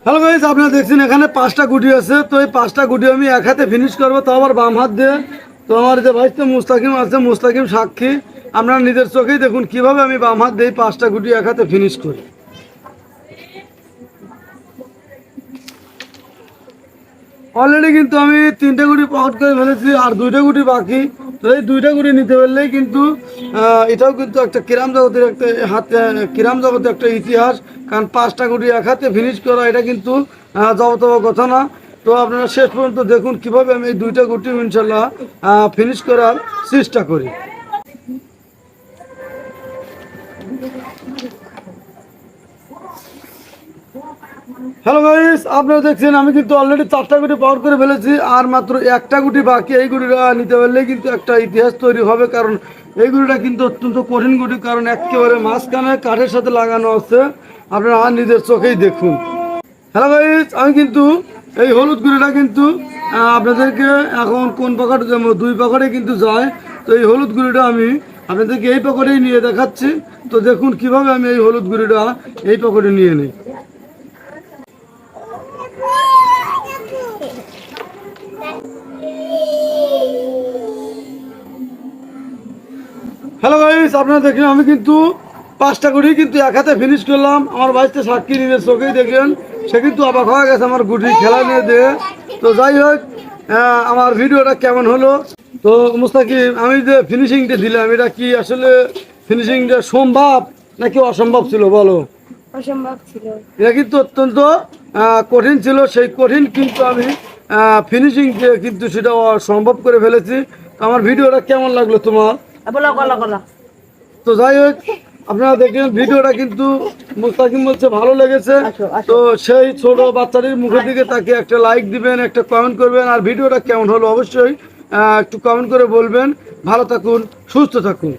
Hello guys, আপনারা দেখছেন এখানে 5টা গুটি আছে। তো এই 5টা গুটি আমি এক হাতে ফিনিশ করবো, তো আবার বাম হাত দিয়ে। তো আমার যে ভাই তো মুস্তাকিম আছে, মুস্তাকিম সাক্ষী। আপনারা নিজের চোখেই দেখুন কিভাবে আমি বাম হাত দিয়ে 5টা গুটি এক হাতে ফিনিশ করি। অলরেডি কিন্তু আমি 3টে গুটি পকেট করে ফেলেছি, আর 2টা গুটি বাকি। তো এই 2টা গুটি নিতে পারলেই কিন্তু এটাও কিন্তু একটা কিরাম জগতের একটা কিরাম জগতের একটা ইতিহাস। কারণ 5টা গুটি এক হাতে ফিনিশ করা এটা কিন্তু জবতব কথা না। তো আপনারা শেষ পর্যন্ত দেখুন কিভাবে আমি এই 2টা গুটি ইনশাল্লাহ ফিনিশ করার চেষ্টা করি। হ্যালো গাইস, আপনারা দেখছেন আমি কিন্তু অলরেডি 4টা গুটি পাওয়ার করে ফেলেছি, আর মাত্র একটা গুটি বাকি। এই গুটিটা নিতে পারলেই কিন্তু একটা ইতিহাস তৈরি হবে, কারণ এই গুটিটা কিন্তু অত্যন্ত কঠিন গুটি, কারণ একেবারে মাঝখানে কাঠের সাথে লাগানো আছে। আপনারা নিজের চোখেই দেখুন। হ্যালো গাইস, আমি কিন্তু এই হলুদ গুটিটা কিন্তু আপনাদেরকে এখন কোন পকেটে যাবো, 2 পকেটে কিন্তু যায়। তো এই হলুদ গুটিটা আমি আপনাদেরকে এই পকেটেই নিয়ে দেখাচ্ছি। তো দেখুন কিভাবে আমি এই হলুদ গুটিটা এই পকেটে নিয়ে নিই। হ্যালো গাইস, আপনারা দেখলেন আমি কিন্তু 5টা গুটি কিন্তু এক হাতে ফিনিশ করলাম। আমার ভাইতে সাক্ষী নিজের চোখেই দেখলেন, সে কিন্তু অবাক হয়ে গেছে আমার গুটি খেলা নিয়ে দিয়ে। তো যাই হোক, আমার ভিডিওটা কেমন হলো। তো মুস্তাকিম, আমি যে ফিনিশিংটা দিলাম এটা কি আসলে ফিনিশিংটা সম্ভব নাকি অসম্ভব ছিল বলো? অসম্ভব ছিল। এটা কিন্তু অত্যন্ত কঠিন ছিল। সেই কঠিন কিন্তু আমি ফিনিশিং দিয়ে কিন্তু সেটা সম্ভব করে ফেলেছি। তো আমার ভিডিওটা কেমন লাগলো তোমার? তো যাই হোক, আপনারা দেখলেন ভিডিওটা কিন্তু মুস্তাকিম বলছে ভালো লেগেছে। তো সেই ছোট বাচ্চাটির মুখের দিকে তাকে একটা লাইক দিবেন, একটা কমেন্ট করবেন, আর ভিডিওটা কেমন হলো অবশ্যই একটু কমেন্ট করে বলবেন। ভালো থাকুন, সুস্থ থাকুন।